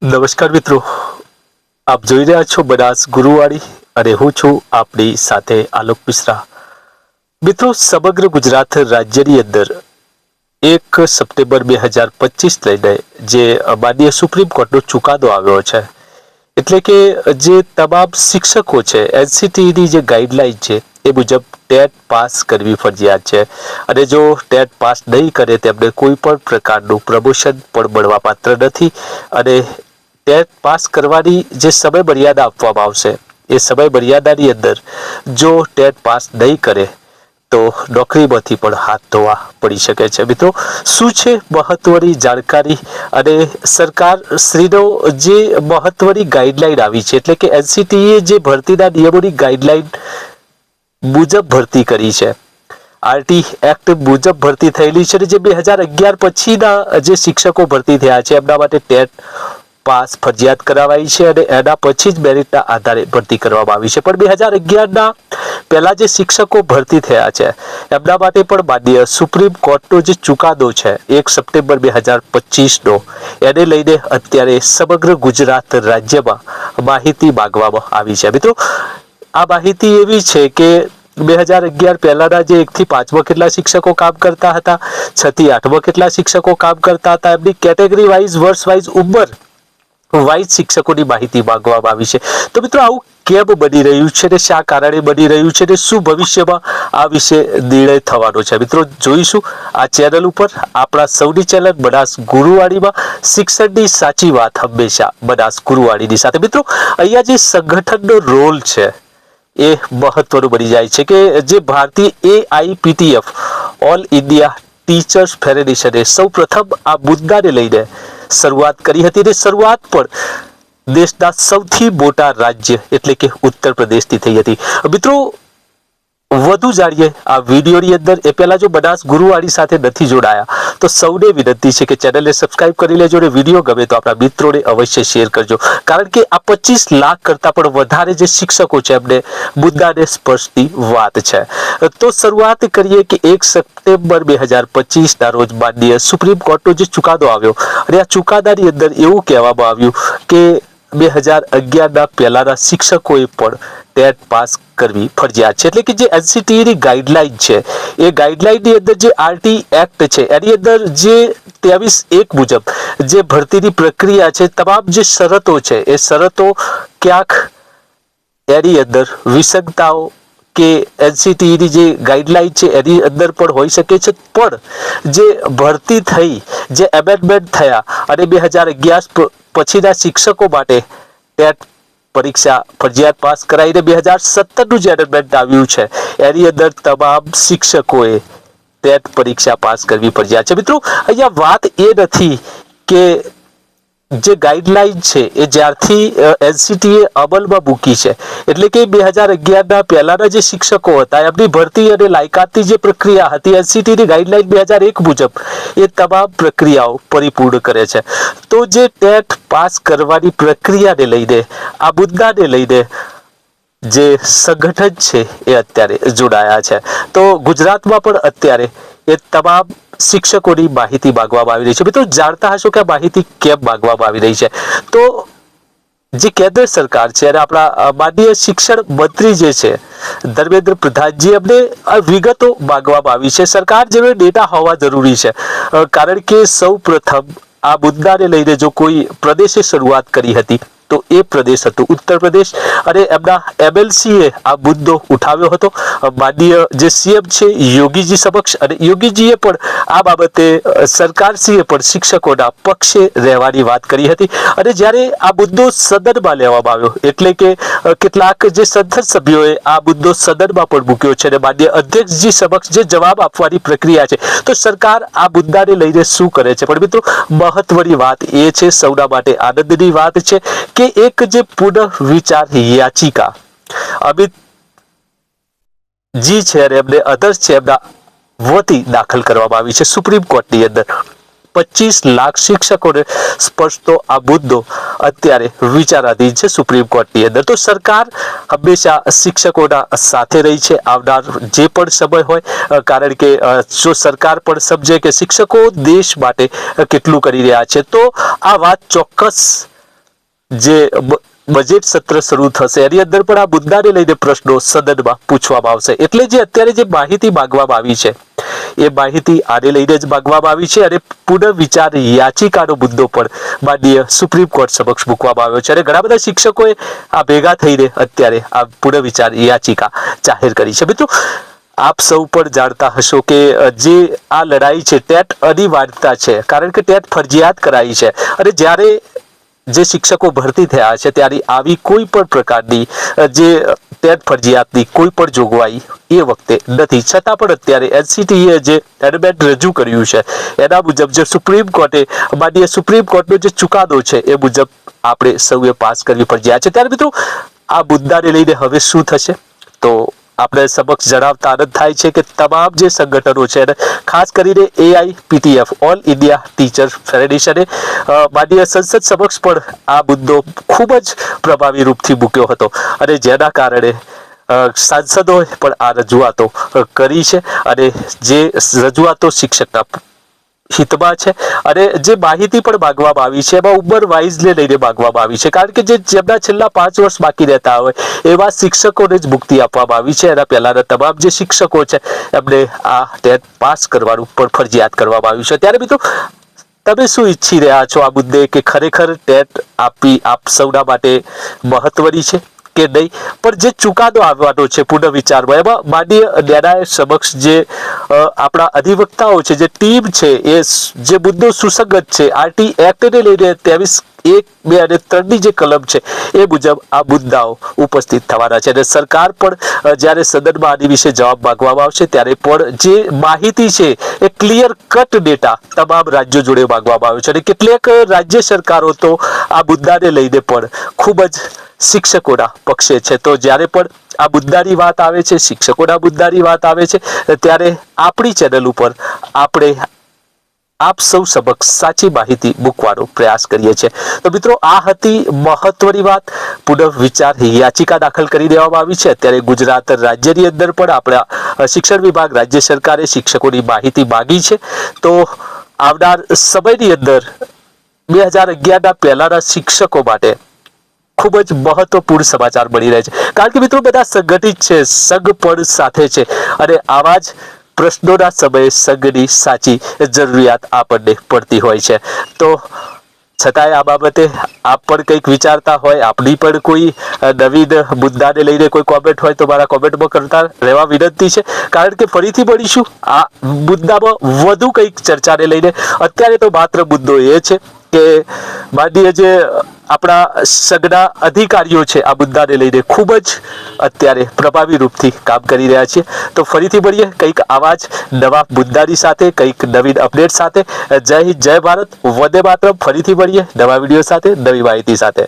નમસ્કાર મિત્રો, આપ જોઈ રહ્યા છો બનાસ ગુરુવાળી અને હું છું આપણી સાથે આલોક મિશ્રા. મિત્રો, સમગ્ર ગુજરાત રાજ્યની અંદર 1 સપ્ટેમ્બર 2025 લઈને જે માનનીય સુપ્રીમ કોર્ટનો ચુકાદો આવ્યો છે, એટલે કે જે તમામ શિક્ષકો છે એનસીટીની જે ગાઈડલાઈન છે એ મુજબ ટેટ પાસ કરવી ફરજિયાત છે અને જો ટેટ પાસ નહીં કરે તેમને કોઈ પણ પ્રકારનું પ્રમોશન પણ મળવા પાત્ર નથી અને ટેટ પાસ કરવાની જે સમય મર્યાદા આપવામાં આવશે એ સમય મર્યાદાની અંદર જો ટેટ પાસ નહીં કરે તો નોકરીમાંથી પણ હાથ ધોવા પડી શકે છે. મિત્રો, શું છે મહત્વની જાણકારી અને સરકાર શ્રીનો જે મહત્વની ગાઈડલાઈન આવી છે, એટલે કે એનસીટીએ જે ભરતીના નિયમોની ગાઈડલાઈન મુજબ ભરતી કરી છે, આરટી એક્ટ મુજબ ભરતી થયેલી છે, જે 2011 પછીના જે શિક્ષકો ભરતી થયા છે એમના માટે ટેટ પાસ ફરજિયાત કરાવાઈ છે અને એના પછી જ મેરિટના આધારે ભરતી કરવામાં આવી છે. પણ 2011ના પહેલા જે શિક્ષકો ભરતી થયા છે એમના માટે પણ માનનીય સુપ્રીમ કોર્ટનો જે ચુકાદો છે 1 સપ્ટેમ્બર 2025નો, એને લઈને અત્યારે સમગ્ર ગુજરાત રાજ્યમાં માહિતી માંગવામાં આવી છે. મિત્રો, આ માહિતી એવી છે કે 2011 પહેલાના જે 1 થી 5મા કેટલા શિક્ષકો કામ કરતા હતા, 6 થી 8મા કેટલા શિક્ષકો કામ કરતા હતા, એમની કેટેગરી વાઇઝ, વર્ષ વાઇઝ, ઉંમર વાઇઝ શિક્ષકોની માહિતી માંગવામાં આવી છે. તો મિત્રો, આવું કેમ બની રહ્યું છે ને શા કારણે બની રહ્યું છે ને શું ભવિષ્યમાં આ વિશે નિર્ણય થવાનો છે, મિત્રો જોઈશું આ ચેનલ ઉપર, આપણા સૌની ચેનલ બનાસ ગુરુવાળીમાં. શિક્ષણની સાચી વાત હંમેશા બનાસ ગુરુવાળીની સાથે. મિત્રો, અહીંયા જે સંગઠનનો રોલ છે એ મહત્વનું બની જાય છે કે જે ભારતીય AIPTF ઓલ ઇન્ડિયા ટીચર્સ ફેડરેશને સૌ પ્રથમ આ મુદ્દાને લઈને શરૂઆત કરી હતી અને શરૂઆત પણ દેશના સૌથી મોટા રાજ્ય એટલે કે ઉત્તર પ્રદેશથી થઈ હતી. મિત્રો, વધુ જાણીએ આ વિડીયોની અંદર એ પહેલા જો બનાસ ગુરુવાળી સાથે નથી જોડાયા તો સૌને વિનંતી છે કે ચેનલને સબસ્ક્રાઇબ કરી લેજો અને વિડીયો ગમે તો આપણા મિત્રોને અવશ્ય શેર કરજો, કારણ કે આ 25 લાખ કરતા પણ વધારે જે શિક્ષકો છે એમને મુદ્દાને સ્પર્શતી વાત છે. તો શરૂઆત કરીએ કે 1 સપ્ટેમ્બર 2025ના રોજ માનનીય સુપ્રીમ કોર્ટનો જે ચુકાદો આવ્યો અને આ ચુકાદાની અંદર એવું કહેવામાં આવ્યું કે 2011ના પહેલાના શિક્ષકોએ પણ ટેટ પાસ કરવી ફરજિયાત છે. એટલે કે જે એનસીટીની ગાઈડલાઈન છે એ ગાઈડલાઈનની અંદર જે આરટી એક્ટ છે એની અંદર જે 23(1) મુજબ જે ભરતીની પ્રક્રિયા છે, તમામ જે શરતો છે એ શરતો ક્યાંક એની અંદર વિસંગતાઓ કે એનસીટીની જે ગાઈડલાઈન છે એની અંદર પણ હોઈ શકે છે, પણ જે ભરતી થઈ, જે એમેન્ડમેન્ટ થયા અને 2011 પછીના શિક્ષકો માટે ટેટ પરીક્ષા ફરજિયાત પાસ કરાઈને 2017નું જે એમેન્ડમેન્ટ આવ્યું છે એની અંદર તમામ શિક્ષકોએ ટેટ પરીક્ષા પાસ કરવી ફરજિયાત છે. મિત્રો, અહીંયા વાત એ નથી કે જે ગાઈડલાઈન છે એ જ્યારથી એનસીટીએ અમલમાં મૂકી છે, એટલે કે 2011ના પહેલાના જે શિક્ષકો હતા એમની ભરતી અને લાયકાતની જે પ્રક્રિયા હતી એનસીટીની ગાઈડલાઈન 2001 મુજબ એ તમામ પ્રક્રિયાઓ પરિપૂર્ણ કરે છે. તો જે ટેટ પાસ કરવાની પ્રક્રિયાને લઈને, આ મુદ્દાને લઈને જે સંગઠન છે એ અત્યારે જોડાયા છે. તો ગુજરાતમાં પણ અત્યારે એ તમામ શિક્ષકોની માહિતી માંગવામાં આવી રહી છે. મિત્રો, જાણતા હશો કે આ માહિતી કેમ માંગવામાં આવી રહી છે. તો જે કેન્દ્ર સરકાર છે અને આપણા માનનીય શિક્ષણ મંત્રી જે છે ધર્મેન્દ્ર પ્રધાનજી, એમને આ વિગતો માંગવામાં આવી છે. સરકાર જેવો ડેટા હોવા જરૂરી છે, કારણ કે સૌ પ્રથમ આ મુદ્દાને લઈને જો કોઈ પ્રદેશે શરૂઆત કરી હતી તો એ પ્રદેશ હતો ઉત્તર પ્રદેશ અને એમના એમએલસીએ આ મુદ્દો ઉઠાવ્યો હતો માનનીય જે સીએમ છે યોગીજી સમક્ષ, અને યોગીજીએ પણ આ બાબતે સરકારશ્રીએ પણ શિક્ષકોના પક્ષે રહેવાની વાત કરી હતી. અને જ્યારે આ મુદ્દો સદનમાં લેવામાં આવ્યો, એટલે કે કેટલાક જે સંસદ સભ્યોએ આ મુદ્દો સદનમાં પણ મૂક્યો છે અને માનનીય અધ્યક્ષજી સમક્ષ જે જવાબ આપવાની પ્રક્રિયા છે, તો સરકાર આ મુદ્દાને લઈને શું કરે છે. પણ મિત્રો, મહત્વની વાત એ છે, સૌના માટે આનંદની વાત છે કે એક જે પુનઃ વિચાર યાચિકા અમિત જી છે અને એમને અધર્સ છે એમના વતી દાખલ કરવામાં આવી છે સુપ્રીમ કોર્ટની અંદર. 25 લાખ શિક્ષકોને સ્પર્શતો આ મુદ્દો અત્યારે વિચારાધીન છે સુપ્રીમ કોર્ટની અંદર. તો સરકાર હંમેશા શિક્ષકોના સાથે રહી છે આવનાર જે પણ સમય હોય, કારણ કે જો સરકાર પણ સમજે કે શિક્ષકો દેશ માટે કેટલું કરી રહ્યા છે, તો આ વાત ચોક્કસ જે બજેટ સત્ર શરૂ થશે એની અંદર પણ આ મુદ્દાને લઈને પ્રશ્નો સદનમાં પૂછવામાં આવશે. એટલે જે અત્યારે જે માહિતી માંગવામાં આવી છે એ માહિતી આને લઈને જ માંગવામાં આવી છે અને પુનર્વિચાર યાચિકાનો મુદ્દો પણ માનનીય સુપ્રીમ કોર્ટ સમક્ષ મૂકવામાં આવ્યો છે અને ઘણા બધા શિક્ષકોએ આ ભેગા થઈને અત્યારે આ પુનર્વિચાર યાચિકા જાહેર કરી છે. મિત્રો, આપ સૌ પણ જાણતા હશો કે જે આ લડાઈ છે ટેટ અનિવાર્યતા છે, કારણ કે ટેટ ફરજિયાત કરાઈ છે અને જ્યારે જે શિક્ષકો ભરતી થયા છે ત્યારે આવી કોઈ પણ પ્રકારની જે ટેટ ફરજિયાતની કોઈ પણ જોગવાઈ એ વખતે નથી. છતાં પણ અત્યારે એનસીટીએ જે એમેન્ડમેન્ટ રજૂ કર્યું છે એના મુજબ જે સુપ્રીમ કોર્ટે માનનીય સુપ્રીમ કોર્ટનો જે ચુકાદો છે એ મુજબ આપણે સૌએ પાસ કરવી ફરજિયાત છે. ત્યારે મિત્રો, આ મુદ્દાને લઈને હવે શું થશે તો આપણે સમક્ષ જણાવતા આનંદ થાય છે કે તમામ જે સંગઠનો છે અને ખાસ કરીને AIPTF ઓલ ઇન્ડિયા ટીચર ફેડરેશને માનનીય સંસદ સમક્ષ પણ આ મુદ્દો ખૂબ જ પ્રભાવી રૂપથી મૂક્યો હતો અને જેના કારણે સાંસદોએ પણ આ રજૂઆતો કરી છે અને જે રજૂઆતો શિક્ષકના હિતમાં છે અને જે માહિતી પણ માંગવામાં આવી છે એમાં ઉંમર વાઇઝને લઈને માંગવામાં આવી છે, કારણ કે જેમના છેલ્લા 5 વર્ષ બાકી રહેતા હોય એવા શિક્ષકોને જ મુક્તિ આપવામાં આવી છે. એના પહેલાના તમામ જે શિક્ષકો છે એમને આ ટેટ પાસ કરવાનું પણ ફરજિયાત કરવામાં આવ્યું છે. ત્યારે મિત્રો, તમે શું ઈચ્છી રહ્યા છો આ મુદ્દે કે ખરેખર ટેટ આપવી આપ સૌના માટે મહત્વની છે કે નહીં? પણ જે ચુકાદો આવવાનો છે પુનર્વિચારમાં એમાં માનનીય ન્યાયાલય સમક્ષ જે આપણા અધિવક્તાઓ છે, જે ટીમ છે, એ જે મુદ્દો સુસંગત છે RT એક્ટને લઈને 23(1), 2 અને 3ની જે કલમ છે એ મુજબ આ મુદ્દાઓ ઉપસ્થિત થવાના છે અને સરકાર પણ જ્યારે સદનમાં આની વિશે જવાબ માંગવામાં આવશે ત્યારે પણ જે માહિતી છે એ ક્લિયર કટ ડેટા તમામ રાજ્યો જોડે માંગવામાં આવ્યો છે અને કેટલાક રાજ્ય સરકારો તો આ મુદ્દાને લઈને પણ ખૂબ જ શિક્ષકોના પક્ષે છે. તો જ્યારે પણ આ મુદ્દાની વાત આવે છે, શિક્ષકોના મુદ્દાની વાત આવે છે, ત્યારે આપણી ચેનલ ઉપર આપણે આપ સૌ સમક્ષ સાચી માહિતી મૂકવાનો પ્રયાસ કરીએ છીએ. તો મિત્રો, આ હતી મહત્વની વાત. પુનર્વિચાર યાચિકા દાખલ કરી દેવામાં આવી છે. અત્યારે ગુજરાત રાજ્યની અંદર પણ આપણા શિક્ષણ વિભાગ, રાજ્ય સરકારે શિક્ષકોની માહિતી માંગી છે. તો આવનાર સમયની અંદર 2011ના પહેલાના શિક્ષકો માટે ખૂબ જ મહત્વપૂર્ણ સમાચાર મળી રહે છે, કારણ કે મિત્રો બધા સંગઠિત છે, સંઘ પણ સાથે છે અને આવા જ પ્રશ્નોના સમયે સંઘની સાચી જરૂરિયાત આપણને પડતી હોય છે. તો છતાંય આ બાબતે આપ પણ કંઈક વિચારતા હોય, આપની પણ કોઈ નવીન મુદ્દાને લઈને કોઈ કોમેન્ટ હોય તો મારા કોમેન્ટમાં કરતા રહેવા વિનંતી છે, કારણ કે ફરીથી મળીશું આ મુદ્દામાં વધુ કંઈક ચર્ચાને લઈને. અત્યારે તો માત્ર મુદ્દો એ છે કે માનનીય જે આપણા સંઘના અધિકારીઓ છે આ મુદ્દાને લઈને ખૂબ જ અત્યારે પ્રભાવી રૂપથી કામ કરી રહ્યા છે. તો ફરીથી મળીએ કંઈક આવા જ નવા મુદ્દાની સાથે, કંઈક નવીન અપડેટ સાથે. જય હિન્દ, જય ભારત, વંદે માતરમ. ફરીથી મળીએ નવા વિડીયો સાથે, નવી માહિતી સાથે.